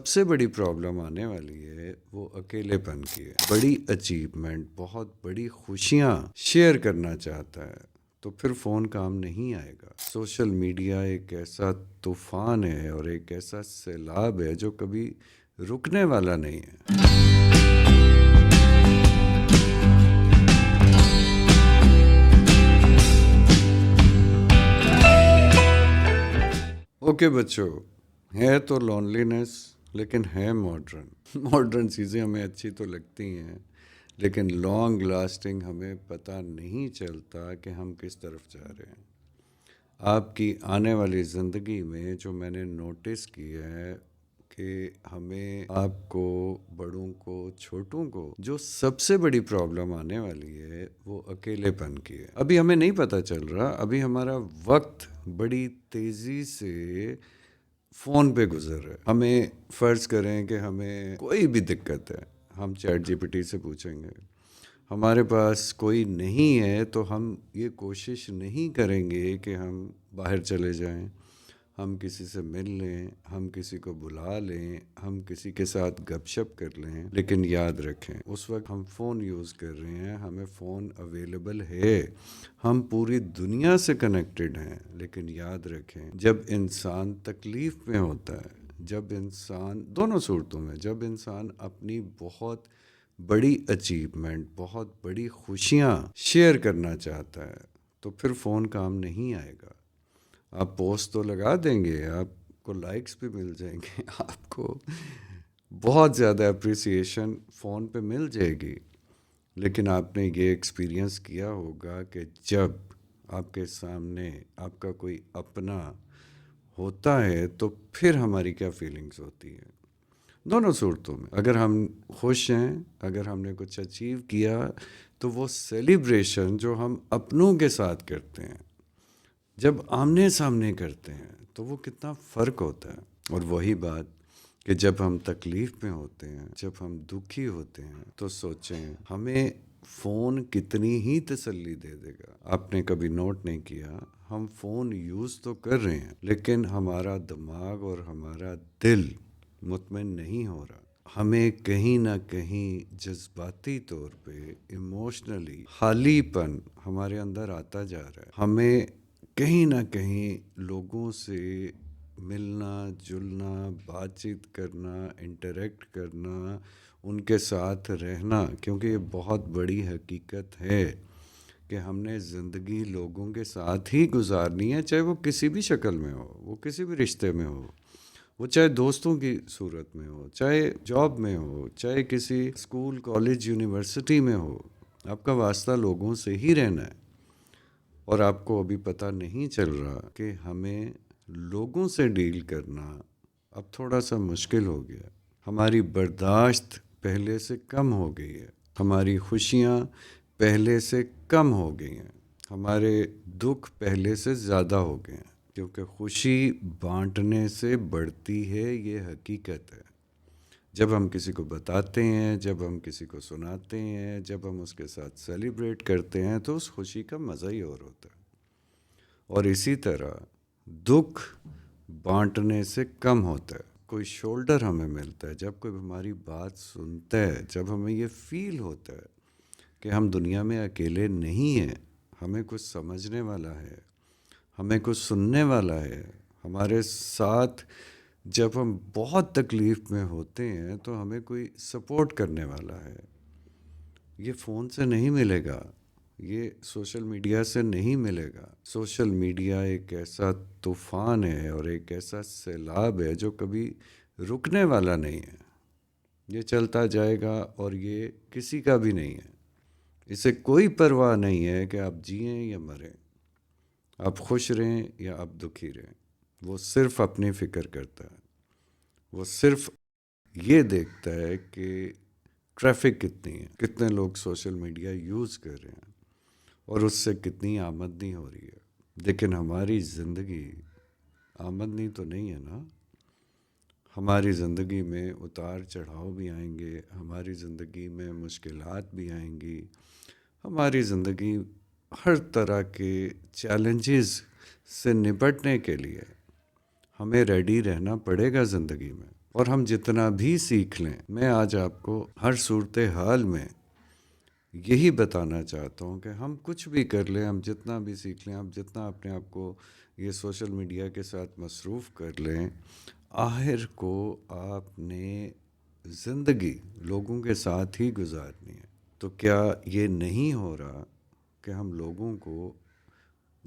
سب سے بڑی پرابلم آنے والی ہے وہ اکیلے پن کی ہے. بڑی اچیومنٹ، بہت بڑی خوشیاں شیئر کرنا چاہتا ہے تو پھر فون کام نہیں آئے گا. سوشل میڈیا ایک ایسا طوفان ہے اور ایک ایسا سیلاب ہے جو کبھی رکنے والا نہیں ہے. اوکے بچوں، ہے تو لونلینس لیکن ہے ماڈرن چیزیں ہمیں اچھی تو لگتی ہیں، لیکن لانگ لاسٹنگ ہمیں پتہ نہیں چلتا کہ ہم کس طرف جا رہے ہیں. آپ کی آنے والی زندگی میں جو میں نے نوٹس کیا ہے کہ ہمیں، آپ کو، بڑوں کو، چھوٹوں کو، جو سب سے بڑی پرابلم آنے والی ہے وہ اکیلے پن کی ہے. ابھی ہمیں نہیں پتہ چل رہا، ابھی ہمارا وقت بڑی تیزی سے فون پہ گزر رہا ہے. ہمیں فرض کریں کہ ہمیں کوئی بھی دقت ہے، ہم چیٹ جی پی ٹی سے پوچھیں گے. ہمارے پاس کوئی نہیں ہے تو ہم یہ کوشش نہیں کریں گے کہ ہم باہر چلے جائیں، ہم کسی سے مل لیں، ہم کسی کو بلا لیں، ہم کسی کے ساتھ گپ شپ کر لیں. لیکن یاد رکھیں، اس وقت ہم فون یوز کر رہے ہیں، ہمیں فون اویلیبل ہے، ہم پوری دنیا سے کنیکٹڈ ہیں. لیکن یاد رکھیں، جب انسان تکلیف میں ہوتا ہے، جب انسان، دونوں صورتوں میں، جب انسان اپنی بہت بڑی اچیومنٹ، بہت بڑی خوشیاں شیئر کرنا چاہتا ہے تو پھر فون کام نہیں آئے گا. آپ پوسٹ تو لگا دیں گے، آپ کو لائکس بھی مل جائیں گے، آپ کو بہت زیادہ اپریسیشن فون پہ مل جائے گی. لیکن آپ نے یہ ایکسپیرینس کیا ہوگا کہ جب آپ کے سامنے آپ کا کوئی اپنا ہوتا ہے تو پھر ہماری کیا فیلنگز ہوتی ہیں. دونوں صورتوں میں اگر ہم خوش ہیں، اگر ہم نے کچھ اچیو کیا تو وہ سیلیبریشن جو ہم اپنوں کے ساتھ کرتے ہیں، جب آمنے سامنے کرتے ہیں تو وہ کتنا فرق ہوتا ہے. اور وہی بات کہ جب ہم تکلیف میں ہوتے ہیں، جب ہم دکھی ہوتے ہیں تو سوچیں ہمیں فون کتنی ہی تسلی دے دے گا. آپ نے کبھی نوٹ نہیں کیا، ہم فون یوز تو کر رہے ہیں لیکن ہمارا دماغ اور ہمارا دل مطمئن نہیں ہو رہا. ہمیں کہیں نہ کہیں جذباتی طور پہ، ایموشنلی خالی پن ہمارے اندر آتا جا رہا ہے. ہمیں کہیں نہ کہیں لوگوں سے ملنا جلنا، بات چیت کرنا، انٹریکٹ کرنا، ان کے ساتھ رہنا، کیونکہ یہ بہت بڑی حقیقت ہے کہ ہم نے زندگی لوگوں کے ساتھ ہی گزارنی ہے، چاہے وہ کسی بھی شکل میں ہو، وہ کسی بھی رشتے میں ہو، وہ چاہے دوستوں کی صورت میں ہو، چاہے جاب میں ہو، چاہے کسی اسکول، کالج، یونیورسٹی میں ہو. آپ کا واسطہ لوگوں سے ہی رہنا ہے. اور آپ کو ابھی پتہ نہیں چل رہا کہ ہمیں لوگوں سے ڈیل کرنا اب تھوڑا سا مشکل ہو گیا. ہماری برداشت پہلے سے کم ہو گئی ہے، ہماری خوشیاں پہلے سے کم ہو گئی ہیں، ہمارے دکھ پہلے سے زیادہ ہو گئے ہیں. کیونکہ خوشی بانٹنے سے بڑھتی ہے، یہ حقیقت ہے. جب ہم کسی کو بتاتے ہیں، جب ہم کسی کو سناتے ہیں، جب ہم اس کے ساتھ سیلیبریٹ کرتے ہیں تو اس خوشی کا مزہ ہی اور ہوتا ہے. اور اسی طرح دکھ بانٹنے سے کم ہوتا ہے. کوئی شولڈر ہمیں ملتا ہے، جب کوئی ہماری بات سنتا ہے، جب ہمیں یہ فیل ہوتا ہے کہ ہم دنیا میں اکیلے نہیں ہیں، ہمیں کچھ سمجھنے والا ہے، ہمیں کچھ سننے والا ہے ہمارے ساتھ. جب ہم بہت تکلیف میں ہوتے ہیں تو ہمیں کوئی سپورٹ کرنے والا ہے. یہ فون سے نہیں ملے گا، یہ سوشل میڈیا سے نہیں ملے گا. سوشل میڈیا ایک ایسا طوفان ہے اور ایک ایسا سیلاب ہے جو کبھی رکنے والا نہیں ہے. یہ چلتا جائے گا اور یہ کسی کا بھی نہیں ہے. اسے کوئی پرواہ نہیں ہے کہ آپ جئیں یا مریں، آپ خوش رہیں یا آپ دکھی رہیں. وہ صرف اپنی فکر کرتا ہے. وہ صرف یہ دیکھتا ہے کہ ٹریفک کتنی ہے، کتنے لوگ سوشل میڈیا یوز کر رہے ہیں اور اس سے کتنی آمدنی ہو رہی ہے. لیکن ہماری زندگی آمدنی تو نہیں ہے نا. ہماری زندگی میں اتار چڑھاؤ بھی آئیں گے، ہماری زندگی میں مشکلات بھی آئیں گی، ہماری زندگی ہر طرح کے چیلنجز سے نپٹنے کے لیے ہمیں ریڈی رہنا پڑے گا زندگی میں. اور ہم جتنا بھی سیکھ لیں، میں آج آپ کو ہر صورتحال میں یہی بتانا چاہتا ہوں کہ ہم کچھ بھی کر لیں، ہم جتنا بھی سیکھ لیں، ہم جتنا اپنے آپ کو یہ سوشل میڈیا کے ساتھ مصروف کر لیں، آخر کو آپ نے زندگی لوگوں کے ساتھ ہی گزارنی ہے۔ تو کیا یہ نہیں ہو رہا کہ ہم لوگوں کو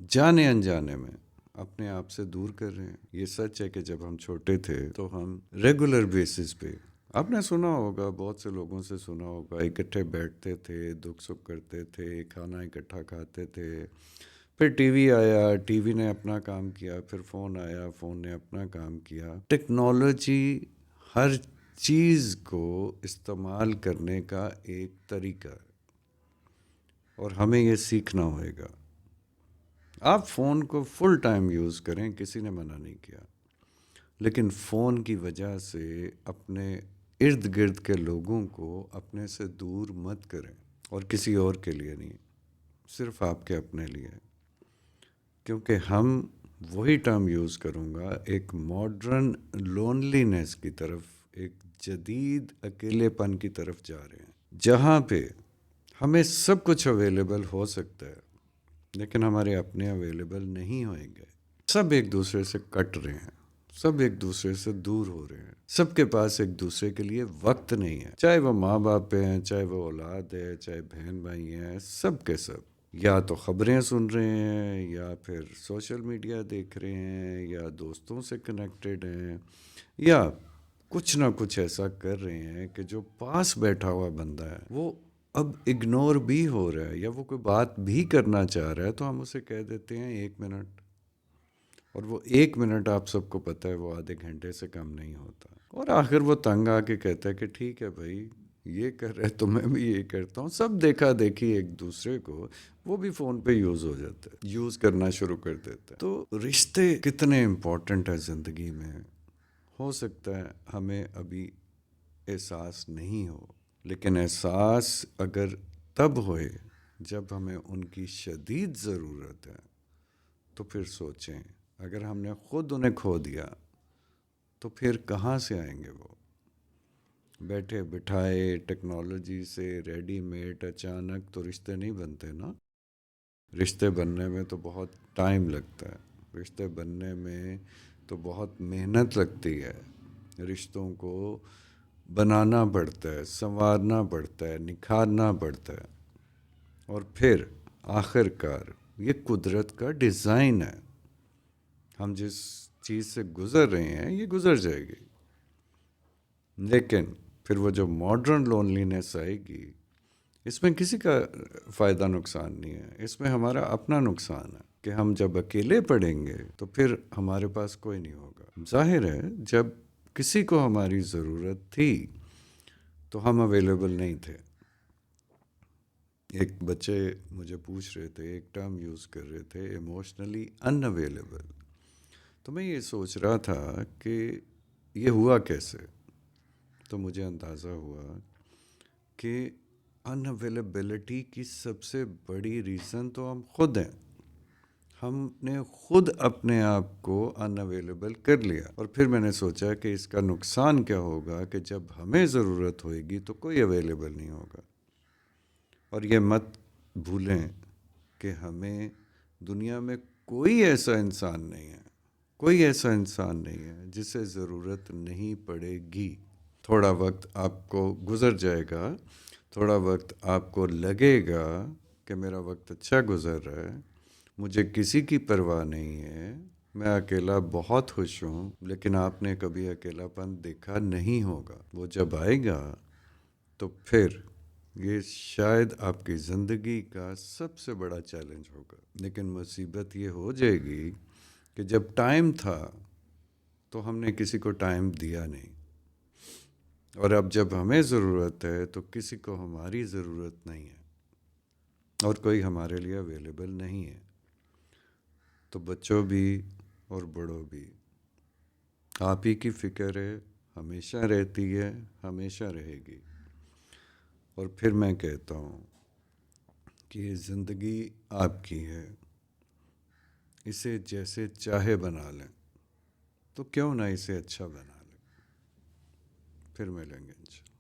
جانے انجانے میں اپنے آپ سے دور کر رہے ہیں؟ یہ سچ ہے کہ جب ہم چھوٹے تھے تو ہم ریگولر بیسس پہ، آپ نے سنا ہوگا، بہت سے لوگوں سے سنا ہوگا، اکٹھے بیٹھتے تھے، دکھ سکھ کرتے تھے، کھانا اکٹھا کھاتے تھے، پھر ٹی وی آیا، ٹی وی نے اپنا کام کیا، پھر فون آیا، فون نے اپنا کام کیا۔ ٹیکنالوجی ہر چیز کو استعمال کرنے کا ایک طریقہ ہے اور ہمیں یہ سیکھنا ہوئے گا۔ آپ فون کو فل ٹائم یوز کریں، کسی نے منع نہیں کیا، لیکن فون کی وجہ سے اپنے ارد گرد کے لوگوں کو اپنے سے دور مت کریں، اور کسی اور کے لیے نہیں، صرف آپ کے اپنے لیے۔ کیونکہ ہم، وہی ٹرم یوز کروں گا، ایک ماڈرن لونلینس کی طرف، ایک جدید اکیلے پن کی طرف جا رہے ہیں، جہاں پہ ہمیں سب کچھ اویلیبل ہو سکتا ہے لیکن ہمارے اپنے اویلیبل نہیں ہوئیں گے۔ سب ایک دوسرے سے کٹ رہے ہیں، سب ایک دوسرے سے دور ہو رہے ہیں، سب کے پاس ایک دوسرے کے لیے وقت نہیں ہے، چاہے وہ ماں باپ ہیں، چاہے وہ اولاد ہے، چاہے بہن بھائی ہیں، سب کے سب یا تو خبریں سن رہے ہیں، یا پھر سوشل میڈیا دیکھ رہے ہیں، یا دوستوں سے کنیکٹڈ ہیں، یا کچھ نہ کچھ ایسا کر رہے ہیں کہ جو پاس بیٹھا ہوا بندہ ہے وہ اب اگنور بھی ہو رہا ہے، یا وہ کوئی بات بھی کرنا چاہ رہا ہے تو ہم اسے کہہ دیتے ہیں 1 منٹ، اور وہ 1 منٹ آپ سب کو پتہ ہے وہ آدھے گھنٹے سے کم نہیں ہوتا، اور آخر وہ تنگ آ کے کہتا ہے کہ ٹھیک ہے بھائی، یہ کر رہے تو میں بھی یہ کرتا ہوں، سب دیکھا دیکھی ایک دوسرے کو، وہ بھی فون پہ یوز ہو جاتا ہے، یوز کرنا شروع کر دیتا ہے۔ تو رشتے کتنے امپورٹنٹ ہیں زندگی میں، ہو سکتا ہے ہمیں ابھی احساس نہیں ہو، لیکن احساس اگر تب ہوئے جب ہمیں ان کی شدید ضرورت ہے، تو پھر سوچیں، اگر ہم نے خود انہیں کھو دیا تو پھر کہاں سے آئیں گے وہ؟ بیٹھے بٹھائے ٹیکنالوجی سے ریڈی میڈ اچانک تو رشتے نہیں بنتے نا۔ رشتے بننے میں تو بہت ٹائم لگتا ہے، رشتے بننے میں تو بہت محنت لگتی ہے، رشتوں کو بنانا پڑتا ہے، سنوارنا پڑتا ہے، نکھارنا پڑتا ہے، اور پھر آخر کار یہ قدرت کا ڈیزائن ہے، ہم جس چیز سے گزر رہے ہیں یہ گزر جائے گی، لیکن پھر وہ جو ماڈرن لونلینس آئے گی، اس میں کسی کا فائدہ نقصان نہیں ہے، اس میں ہمارا اپنا نقصان ہے کہ ہم جب اکیلے پڑیں گے تو پھر ہمارے پاس کوئی نہیں ہوگا۔ ظاہر ہے جب کسی کو ہماری ضرورت تھی تو ہم اویلیبل نہیں تھے۔ ایک بچے مجھے پوچھ رہے تھے، ایک ٹرم یوز کر رہے تھے، ایموشنلی ان اویلیبل، تو میں یہ سوچ رہا تھا کہ یہ ہوا کیسے؟ تو مجھے اندازہ ہوا کہ ان اویلیبلٹی کی سب سے بڑی ریزن تو ہم خود ہیں، ہم نے خود اپنے آپ کو ان اویلیبل کر لیا، اور پھر میں نے سوچا کہ اس کا نقصان کیا ہوگا کہ جب ہمیں ضرورت ہوئے گی تو کوئی اویلیبل نہیں ہوگا۔ اور یہ مت بھولیں کہ ہمیں دنیا میں کوئی ایسا انسان نہیں ہے، کوئی ایسا انسان نہیں ہے جسے ضرورت نہیں پڑے گی۔ تھوڑا وقت آپ کو گزر جائے گا، تھوڑا وقت آپ کو لگے گا کہ میرا وقت اچھا گزر رہا ہے، مجھے کسی کی پرواہ نہیں ہے، میں اکیلا بہت خوش ہوں، لیکن آپ نے کبھی اکیلا پن دیکھا نہیں ہوگا۔ وہ جب آئے گا تو پھر یہ شاید آپ کی زندگی کا سب سے بڑا چیلنج ہوگا، لیکن مصیبت یہ ہو جائے گی کہ جب ٹائم تھا تو ہم نے کسی کو ٹائم دیا نہیں، اور اب جب ہمیں ضرورت ہے تو کسی کو ہماری ضرورت نہیں ہے، اور کوئی ہمارے لیے اویلیبل نہیں ہے۔ تو بچوں بھی اور بڑوں بھی، آپ ہی کی فکر ہے، ہمیشہ رہتی ہے، ہمیشہ رہے گی۔ اور پھر میں کہتا ہوں کہ یہ زندگی آپ کی ہے، اسے جیسے چاہے بنا لیں، تو کیوں نہ اسے اچھا بنا لیں۔ پھر ملیں گے انشاءاللہ.